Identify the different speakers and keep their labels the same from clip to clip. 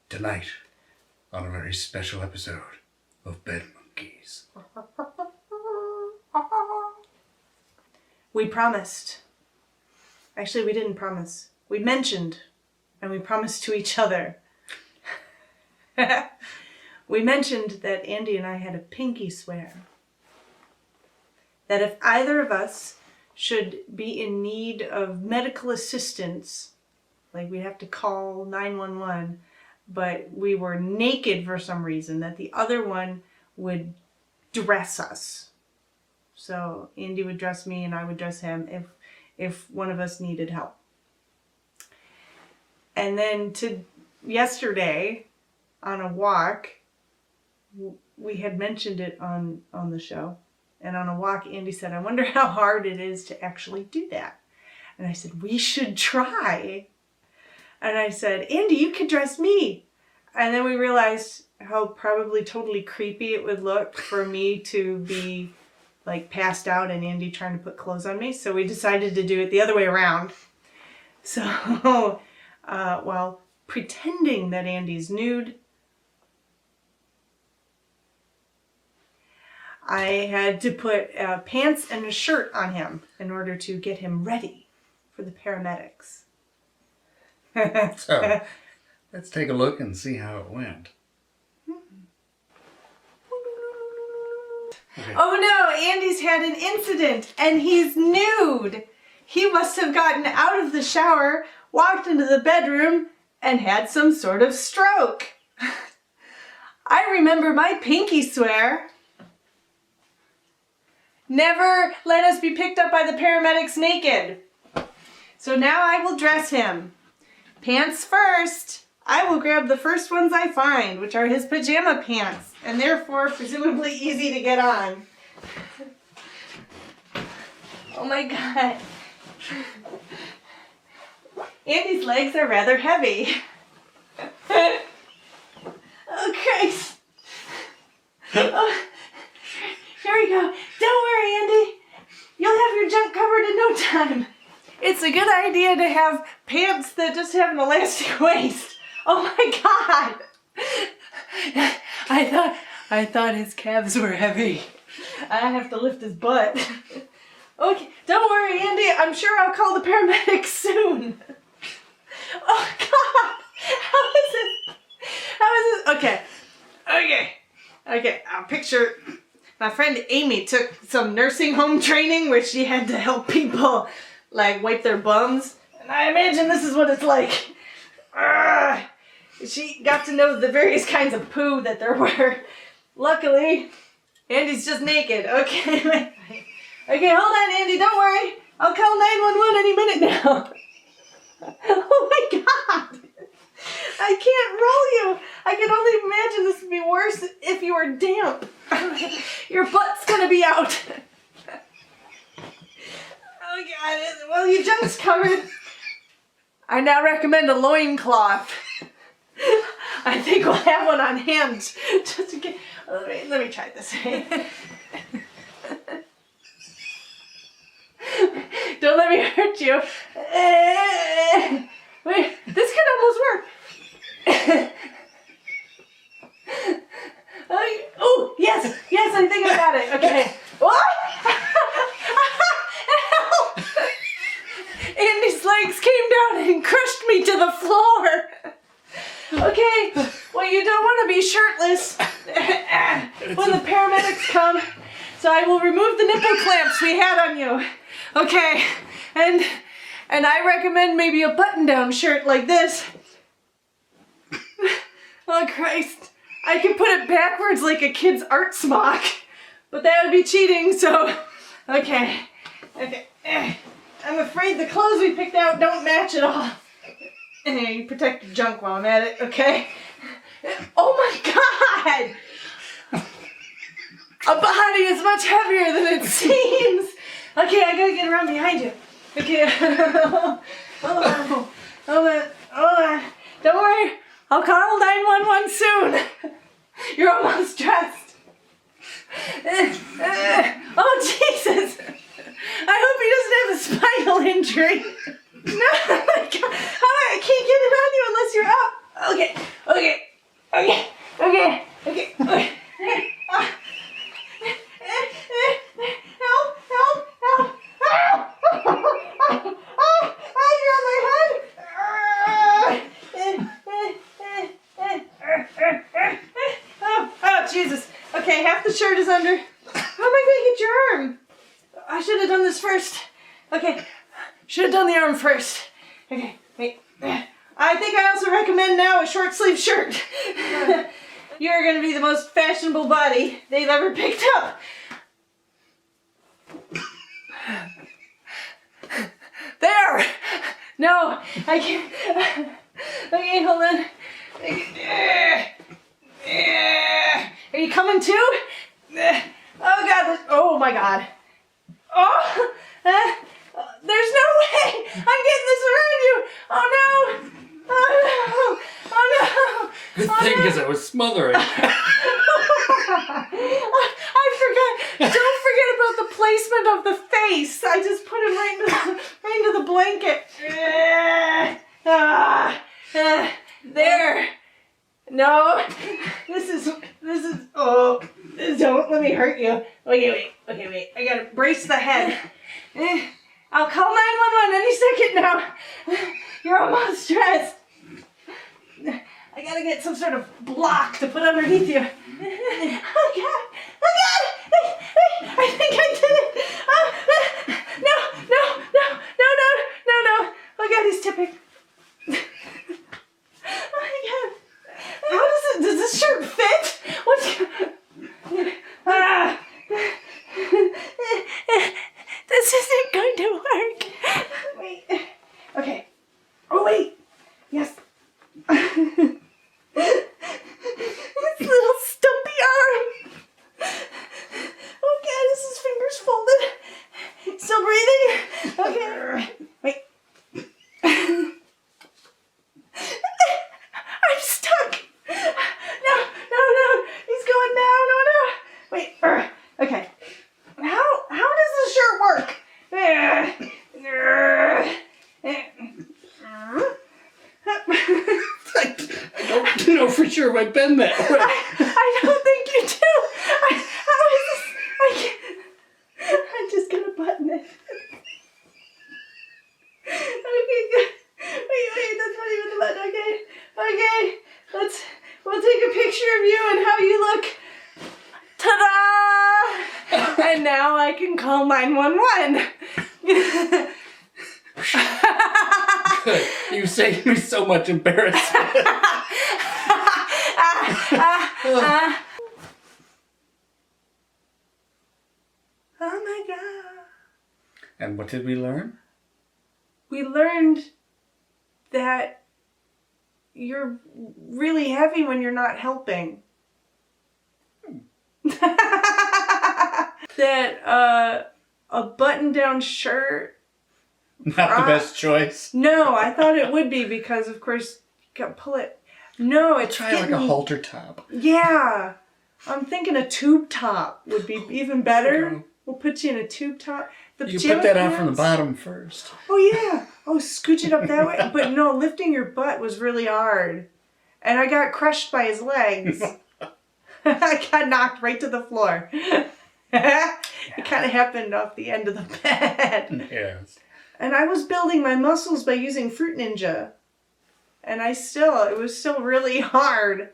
Speaker 1: tonight on a very special episode of Bed Monkeys.
Speaker 2: We promised. Actually, we didn't promise. We mentioned, and we promised to each other. We mentioned that Andy and I had a pinky swear. That if either of us should be in need of medical assistance, like we'd have to call 911, but we were naked for some reason, that the other one would dress us. So Andy would dress me and I would dress him if one of us needed help. And then yesterday on a walk, we had mentioned it on the show. And on a walk, Andy said, I wonder how hard it is to actually do that. And I said, we should try. And I said, Andy, you could dress me. And then we realized how probably totally creepy it would look for me to be like passed out and Andy trying to put clothes on me. So we decided to do it the other way around. So, while pretending that Andy's nude, I had to put pants and a shirt on him in order to get him ready for the paramedics.
Speaker 1: So, let's take a look and see how it went. Okay.
Speaker 2: Oh no, Andy's had an incident and he's nude. He must have gotten out of the shower, walked into the bedroom, and had some sort of stroke. I remember my pinky swear. Never let us be picked up by the paramedics naked. So now I will dress him. Pants first. I will grab the first ones I find, which are his pajama pants, and therefore presumably easy to get on. Oh my God. Andy's legs are rather heavy. Oh Christ. Oh, here we go. Don't worry, Andy. You'll have your junk covered in no time. It's a good idea to have pants that just have an elastic waist. Oh my God. I thought his calves were heavy. I have to lift his butt. Okay, don't worry, Andy. I'm sure I'll call the paramedics soon. Oh God. How is this? Okay. I'll picture my friend Amy took some nursing home training where she had to help people like wipe their bums. And I imagine this is what it's like. She got to know the various kinds of poo that there were. Luckily, Andy's just naked. Okay, okay, hold on, Andy. Don't worry. I'll call 911 any minute now. Oh my God. I can't roll you. I can only imagine this would be worse if you were damp. Your butt's gonna be out. Oh God, well your junk's covered. I now recommend a loincloth. I think we'll have one on hand. Just in case. Let me try this. Don't let me hurt you. Wait, this could almost work. Oh, yes, I think I got it. Okay. What? Help! Andy's legs came down and crushed me to the floor. Okay, well you don't want to be shirtless when the paramedics come, so I will remove the nipple clamps we had on you. Okay, and I recommend maybe a button-down shirt like this. Oh Christ, I could put it backwards like a kid's art smock, but that would be cheating, so, okay. I'm afraid the clothes we picked out don't match at all. You protect your junk while I'm at it, okay? Oh my God! A body is much heavier than it seems. Okay, I gotta get around behind you. Okay, hold on. Don't worry, I'll call 911 soon. You're almost dressed. Oh Jesus! I hope he doesn't have a spinal injury. No, oh my God. I can't get it on you unless you're up. Okay. Okay. Okay. Okay. Okay. Okay. Help! Help! Help! Help! You're on my head! Oh, Jesus. Okay, half the shirt is under. How am I going to get your arm? I should have done this first. Okay. Should have done the arm first. Okay, wait. I think I also recommend now a short sleeve shirt. You're going to be the most fashionable body they've ever picked up. There! No, I can't. Okay, hold on. Are you coming too? Oh God, oh my God. Oh, there's no way I'm getting this around you. Oh no. Oh no. Oh no.
Speaker 1: The thing is, I was smothering.
Speaker 2: I forgot. Don't forget about the placement of the face. I just put him right into the blanket. There. No. This is. Oh. Don't let me hurt you. Okay, wait. I gotta brace the head. I'll call 911 any second now. You're almost stressed. I gotta get some sort of block to put underneath you. Oh God! Oh God! I think I did it! No! Oh God, he's tipping. Oh my God! How does this shirt fit? This isn't going to work. Wait. Okay. Oh wait. Yes. This little stumpy arm. Oh God, this is fingers folded. Still breathing? Okay. Wait. I'm stuck. No. He's going down. No. Wait. Okay. How does this shirt work?
Speaker 1: I don't know for sure if I've been that way.
Speaker 2: I don't think you do. How is this? I can't. I'm just gonna button it. Okay, good. Wait, that's not even the button. Okay. We'll take a picture of you and how you look. Ta-da! And now I can call 911.
Speaker 1: Good. You saved me so much embarrassment.
Speaker 2: Oh my God.
Speaker 1: And what did we learn?
Speaker 2: We learned that you're really heavy when you're not helping. That a button-down shirt.
Speaker 1: Not the best choice.
Speaker 2: No, I thought it would be because, of course, you gotta pull it. No, it's
Speaker 1: Try like a halter top.
Speaker 2: Yeah, I'm thinking a tube top would be even better.
Speaker 1: Okay.
Speaker 2: We'll put you in a tube top. The
Speaker 1: You
Speaker 2: pajama
Speaker 1: put that on
Speaker 2: pants-
Speaker 1: from the bottom first.
Speaker 2: Oh yeah. Oh, scooch it up that way. But no, lifting your butt was really hard, and I got crushed by his legs. I got knocked right to the floor. It kind of happened off the end of the bed.
Speaker 1: Yes.
Speaker 2: And I was building my muscles by using Fruit Ninja. And it was still really hard.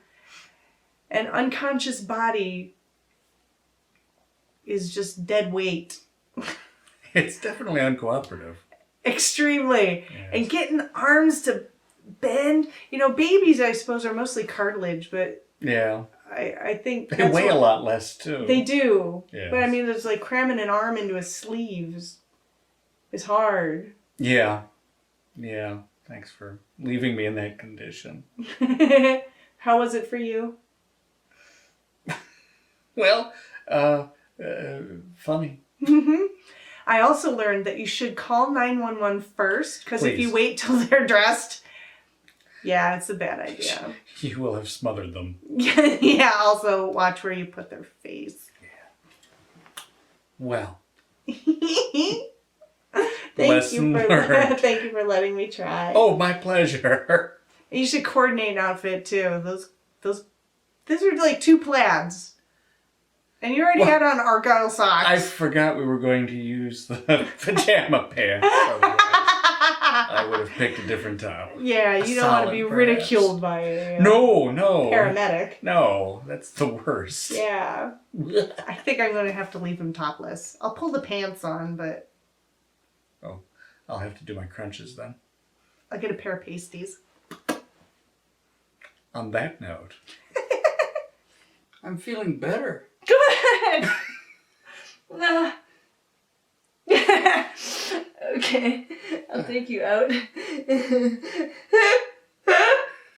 Speaker 2: An unconscious body is just dead weight.
Speaker 1: It's definitely uncooperative.
Speaker 2: Extremely.
Speaker 1: Yes.
Speaker 2: And getting arms to bend. You know, babies, I suppose, are mostly cartilage, but
Speaker 1: Yeah.
Speaker 2: I think
Speaker 1: They
Speaker 2: that's
Speaker 1: weigh
Speaker 2: what-
Speaker 1: a lot less too.
Speaker 2: They do.
Speaker 1: Yes.
Speaker 2: But I mean, it's like cramming an arm into a sleeves is hard.
Speaker 1: Yeah. Yeah. Thanks for leaving me in that condition.
Speaker 2: How was it for you?
Speaker 1: Well, funny.
Speaker 2: I also learned that you should call 911 first, because if you
Speaker 1: Please.
Speaker 2: wait till they're dressed, yeah, it's a bad idea.
Speaker 1: You will have smothered them.
Speaker 2: Yeah, also watch where you put their face.
Speaker 1: Well,
Speaker 2: Thank
Speaker 1: Lesson
Speaker 2: you for
Speaker 1: learned.
Speaker 2: thank you for letting me try.
Speaker 1: oh, my pleasure.
Speaker 2: You should coordinate an outfit too. Those are like 2 plaids. And you already had on Argyle socks.
Speaker 1: I forgot we were going to use the pajama pants. Otherwise, I would have picked a different towel.
Speaker 2: Yeah, you don't want to be ridiculed by a
Speaker 1: No.
Speaker 2: paramedic.
Speaker 1: No, that's the worst.
Speaker 2: Yeah. I think I'm going to have to leave him topless. I'll pull the pants on, but...
Speaker 1: Oh, I'll have to do my crunches then.
Speaker 2: I'll get a pair of pasties.
Speaker 1: On that note,
Speaker 3: I'm feeling better.
Speaker 2: Good! Okay, I'll take you out.